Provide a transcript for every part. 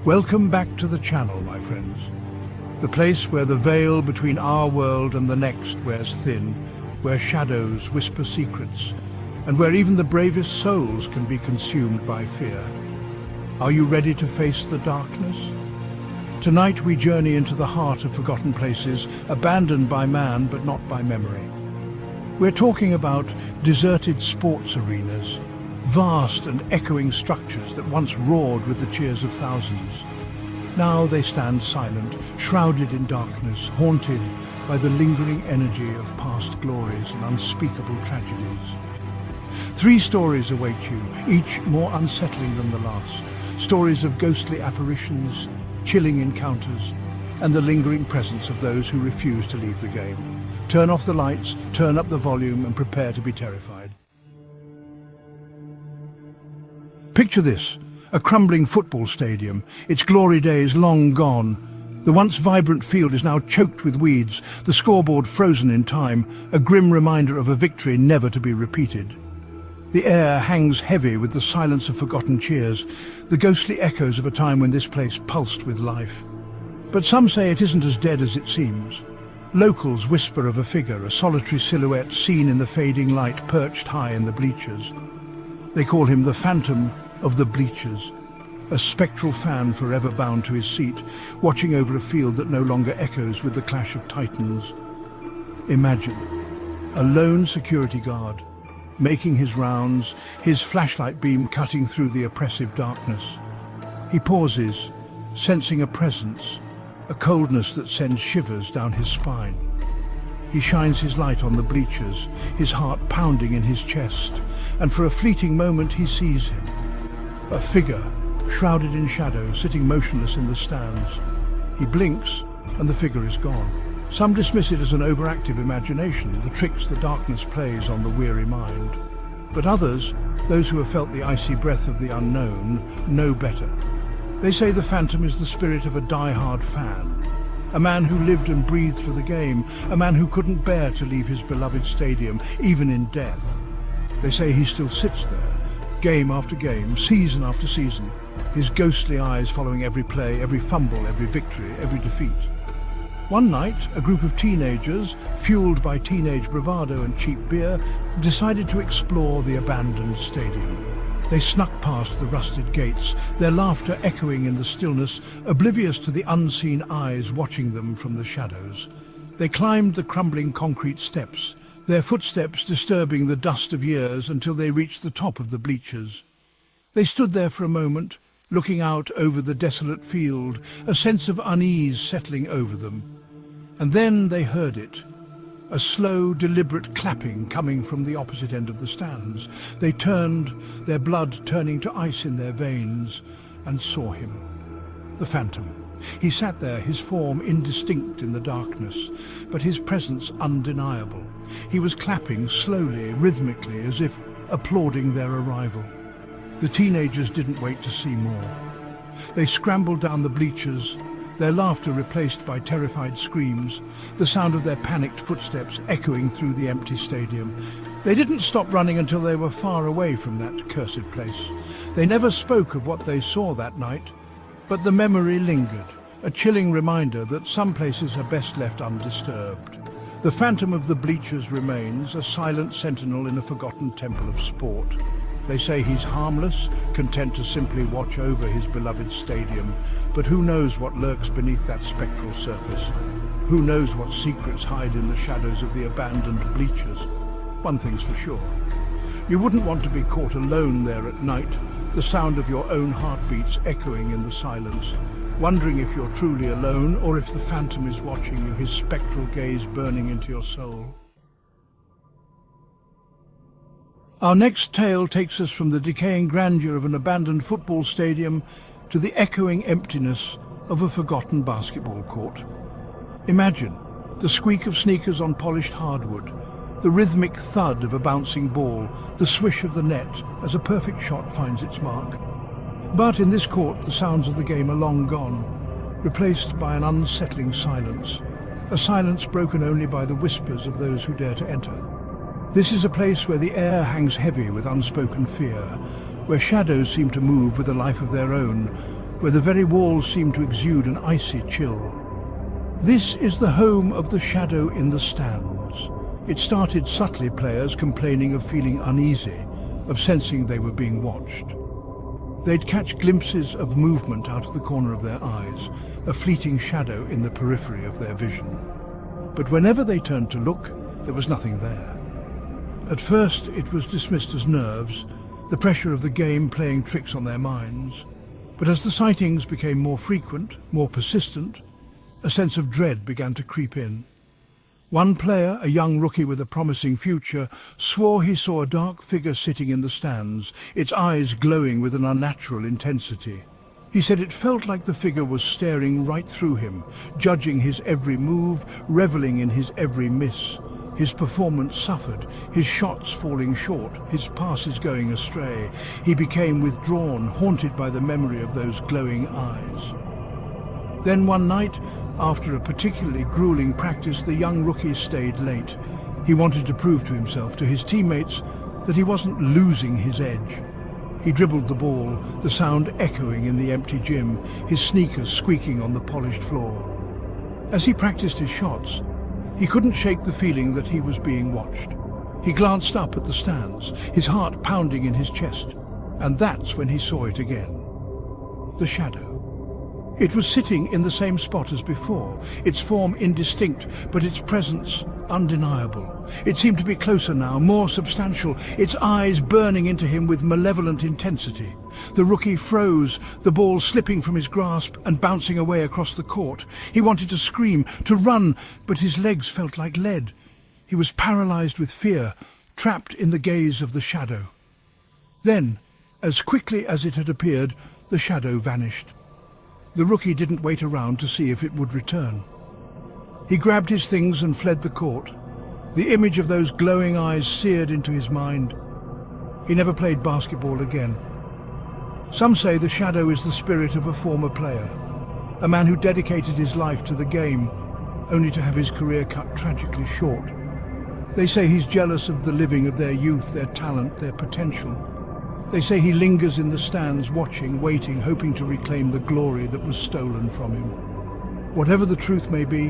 Welcome back to the channel, my friends. The place where the veil between our world and the next wears thin, where shadows whisper secrets, and where even the bravest souls can be consumed by fear. Are you ready to face the darkness? Tonight we journey into the heart of forgotten places, abandoned by man but not by memory. We're talking about deserted sports arenas, vast and echoing structures that once roared with the cheers of thousands. Now they stand silent, shrouded in darkness, haunted by the lingering energy of past glories and unspeakable tragedies. 3 stories await you, each more unsettling than the last. Stories of ghostly apparitions, chilling encounters, and the lingering presence of those who refuse to leave the game. Turn off the lights, turn up the volume, and prepare to be terrified. Picture this, a crumbling football stadium, its glory days long gone. The once vibrant field is now choked with weeds, the scoreboard frozen in time, a grim reminder of a victory never to be repeated. The air hangs heavy with the silence of forgotten cheers, the ghostly echoes of a time when this place pulsed with life. But some say it isn't as dead as it seems. Locals whisper of a figure, a solitary silhouette seen in the fading light perched high in the bleachers. They call him the Phantom of the Bleachers, a spectral fan forever bound to his seat, watching over a field that no longer echoes with the clash of titans. Imagine a lone security guard, making his rounds, his flashlight beam cutting through the oppressive darkness. He pauses, sensing a presence, a coldness that sends shivers down his spine. He shines his light on the bleachers, his heart pounding in his chest, and for a fleeting moment he sees him. A figure, shrouded in shadow, sitting motionless in the stands. He blinks, and the figure is gone. Some dismiss it as an overactive imagination, the tricks the darkness plays on the weary mind. But others, those who have felt the icy breath of the unknown, know better. They say the Phantom is the spirit of a die-hard fan, a man who lived and breathed for the game, a man who couldn't bear to leave his beloved stadium, even in death. They say he still sits there, game after game, season after season, his ghostly eyes following every play, every fumble, every victory, every defeat. One night, a group of teenagers, fueled by teenage bravado and cheap beer, decided to explore the abandoned stadium. They snuck past the rusted gates, their laughter echoing in the stillness, oblivious to the unseen eyes watching them from the shadows. They climbed the crumbling concrete steps, their footsteps disturbing the dust of years until they reached the top of the bleachers. They stood there for a moment, looking out over the desolate field, a sense of unease settling over them. And then they heard it, a slow, deliberate clapping coming from the opposite end of the stands. They turned, their blood turning to ice in their veins, and saw him. The Phantom. He sat there, his form indistinct in the darkness, but his presence undeniable. He was clapping slowly, rhythmically, as if applauding their arrival. The teenagers didn't wait to see more. They scrambled down the bleachers, their laughter replaced by terrified screams, the sound of their panicked footsteps echoing through the empty stadium. They didn't stop running until they were far away from that cursed place. They never spoke of what they saw that night, but the memory lingered, a chilling reminder that some places are best left undisturbed. The Phantom of the Bleachers remains, a silent sentinel in a forgotten temple of sport. They say he's harmless, content to simply watch over his beloved stadium, but who knows what lurks beneath that spectral surface? Who knows what secrets hide in the shadows of the abandoned bleachers? One thing's for sure. You wouldn't want to be caught alone there at night, the sound of your own heartbeats echoing in the silence, wondering if you're truly alone or if the Phantom is watching you, his spectral gaze burning into your soul. Our next tale takes us from the decaying grandeur of an abandoned football stadium to the echoing emptiness of a forgotten basketball court. Imagine the squeak of sneakers on polished hardwood, the rhythmic thud of a bouncing ball, the swish of the net as a perfect shot finds its mark. But in this court, the sounds of the game are long gone, replaced by an unsettling silence, a silence broken only by the whispers of those who dare to enter. This is a place where the air hangs heavy with unspoken fear, where shadows seem to move with a life of their own, where the very walls seemed to exude an icy chill. This is the home of the shadow in the stands. It started subtly, players complaining of feeling uneasy, of sensing they were being watched. They'd catch glimpses of movement out of the corner of their eyes, a fleeting shadow in the periphery of their vision. But whenever they turned to look, there was nothing there. At first it was dismissed as nerves, the pressure of the game playing tricks on their minds. But as the sightings became more frequent, more persistent, a sense of dread began to creep in. One player, a young rookie with a promising future, swore he saw a dark figure sitting in the stands, its eyes glowing with an unnatural intensity. He said it felt like the figure was staring right through him, judging his every move, reveling in his every miss. His performance suffered, his shots falling short, his passes going astray. He became withdrawn, haunted by the memory of those glowing eyes. Then one night, after a particularly grueling practice, the young rookie stayed late. He wanted to prove to himself, to his teammates, that he wasn't losing his edge. He dribbled the ball, the sound echoing in the empty gym, his sneakers squeaking on the polished floor. As he practiced his shots, he couldn't shake the feeling that he was being watched. He glanced up at the stands, his heart pounding in his chest, and that's when he saw it again. The shadow. It was sitting in the same spot as before, its form indistinct, but its presence undeniable. It seemed to be closer now, more substantial, its eyes burning into him with malevolent intensity. The rookie froze, the ball slipping from his grasp and bouncing away across the court. He wanted to scream, to run, but his legs felt like lead. He was paralyzed with fear, trapped in the gaze of the shadow. Then, as quickly as it had appeared, the shadow vanished. The rookie didn't wait around to see if it would return. He grabbed his things and fled the court. The image of those glowing eyes seared into his mind. He never played basketball again. Some say the shadow is the spirit of a former player, a man who dedicated his life to the game, only to have his career cut tragically short. They say he's jealous of the living of their youth, their talent, their potential. They say he lingers in the stands, watching, waiting, hoping to reclaim the glory that was stolen from him. Whatever the truth may be,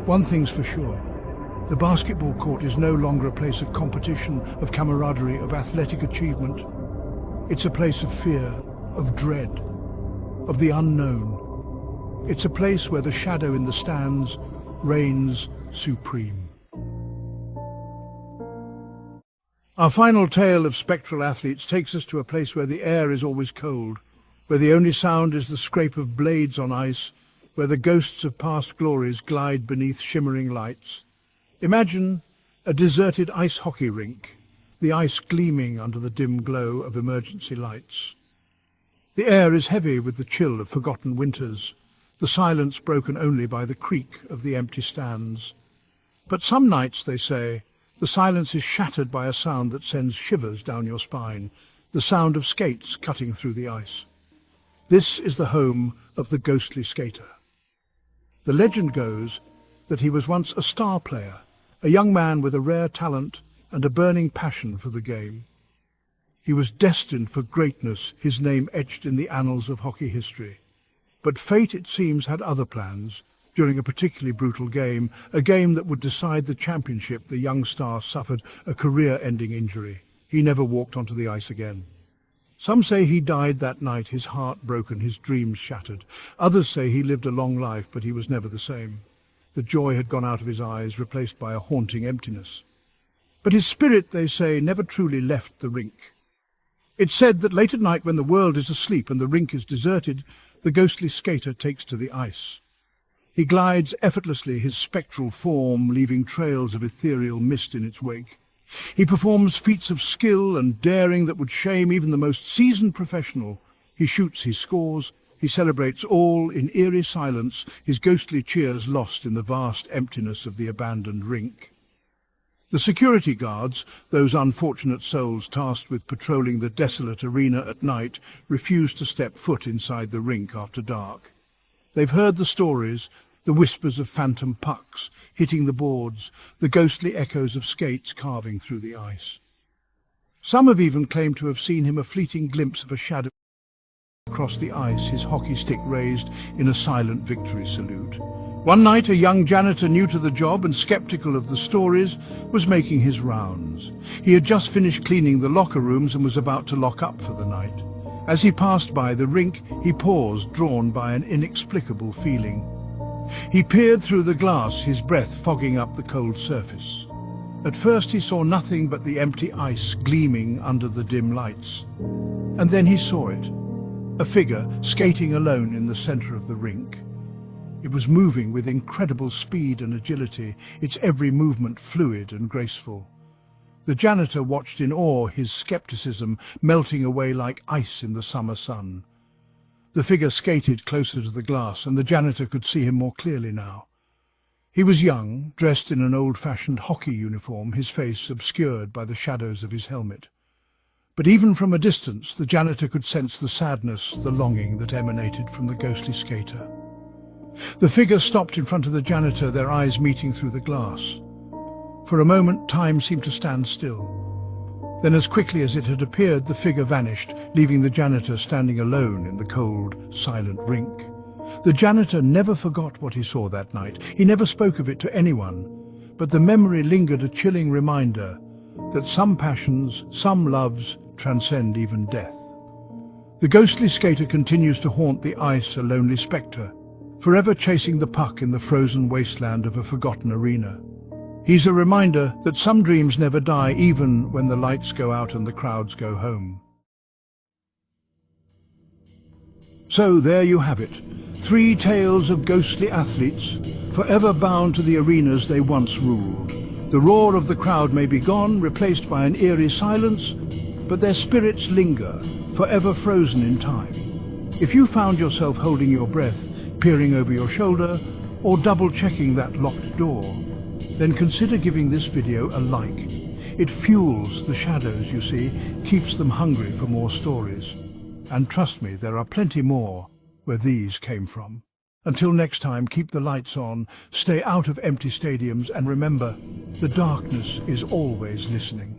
one thing's for sure. The basketball court is no longer a place of competition, of camaraderie, of athletic achievement. It's a place of fear, of dread, of the unknown. It's a place where the shadow in the stands reigns supreme. Our final tale of spectral athletes takes us to a place where the air is always cold, where the only sound is the scrape of blades on ice, where the ghosts of past glories glide beneath shimmering lights. Imagine a deserted ice hockey rink, the ice gleaming under the dim glow of emergency lights. The air is heavy with the chill of forgotten winters, the silence broken only by the creak of the empty stands. But some nights, they say, the silence is shattered by a sound that sends shivers down your spine, the sound of skates cutting through the ice. This is the home of the ghostly skater. The legend goes that he was once a star player, a young man with a rare talent and a burning passion for the game. He was destined for greatness, his name etched in the annals of hockey history. But fate, it seems, had other plans. During a particularly brutal game, a game that would decide the championship, the young star suffered a career-ending injury. He never walked onto the ice again. Some say he died that night, his heart broken, his dreams shattered. Others say he lived a long life, but he was never the same. The joy had gone out of his eyes, replaced by a haunting emptiness. But his spirit, they say, never truly left the rink. It's said that late at night, when the world is asleep and the rink is deserted, the ghostly skater takes to the ice. He glides effortlessly, his spectral form leaving trails of ethereal mist in its wake. He performs feats of skill and daring that would shame even the most seasoned professional. He shoots, he scores, he celebrates all in eerie silence, his ghostly cheers lost in the vast emptiness of the abandoned rink. The security guards, those unfortunate souls tasked with patrolling the desolate arena at night, refuse to step foot inside the rink after dark. They've heard the stories, the whispers of phantom pucks hitting the boards, the ghostly echoes of skates carving through the ice. Some have even claimed to have seen him a fleeting glimpse of a shadow across the ice, his hockey stick raised in a silent victory salute. One night, a young janitor new to the job and skeptical of the stories was making his rounds. He had just finished cleaning the locker rooms and was about to lock up for the night. As he passed by the rink, he paused, drawn by an inexplicable feeling. He peered through the glass, his breath fogging up the cold surface. At first he saw nothing but the empty ice gleaming under the dim lights. And then he saw it, a figure skating alone in the center of the rink. It was moving with incredible speed and agility, its every movement fluid and graceful. The janitor watched in awe, his skepticism melting away like ice in the summer sun. The figure skated closer to the glass, and the janitor could see him more clearly now. He was young, dressed in an old-fashioned hockey uniform, his face obscured by the shadows of his helmet. But even from a distance, the janitor could sense the sadness, the longing that emanated from the ghostly skater. The figure stopped in front of the janitor, their eyes meeting through the glass. For a moment, time seemed to stand still. Then, as quickly as it had appeared, the figure vanished, leaving the janitor standing alone in the cold, silent rink. The janitor never forgot what he saw that night. He never spoke of it to anyone, but the memory lingered, a chilling reminder that some passions, some loves, transcend even death. The ghostly skater continues to haunt the ice, a lonely spectre, forever chasing the puck in the frozen wasteland of a forgotten arena. He's a reminder that some dreams never die, even when the lights go out and the crowds go home. So there you have it, 3 tales of ghostly athletes, forever bound to the arenas they once ruled. The roar of the crowd may be gone, replaced by an eerie silence, but their spirits linger, forever frozen in time. If you found yourself holding your breath, peering over your shoulder, or double-checking that locked door, then consider giving this video a like. It fuels the shadows, you see, keeps them hungry for more stories. And trust me, there are plenty more where these came from. Until next time, keep the lights on, stay out of empty stadiums, and remember, the darkness is always listening.